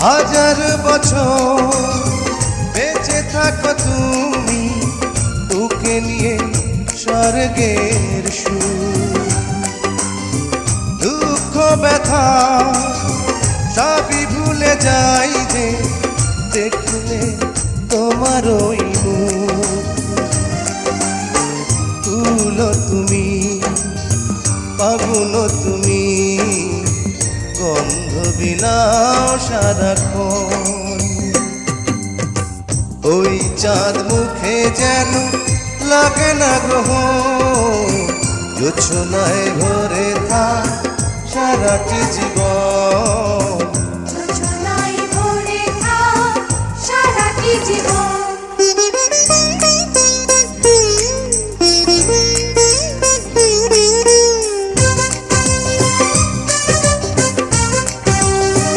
হাজার বছর বেঁচে থাকো তুমি, তোকে নিয়ে স্বর্গের সুর। দুঃখ ব্যথা সবই ভুলে যাই যে দেখলে তোমার ওই মুখ। ফুল তুমি, ফাগুন তুমি, গন্ধ বিলাও সারাক্ষণ। ওই চাঁদ মুখে যেন লাগে না গ্রহ, জোছনায় ভরে থাক সারাটি জীবন।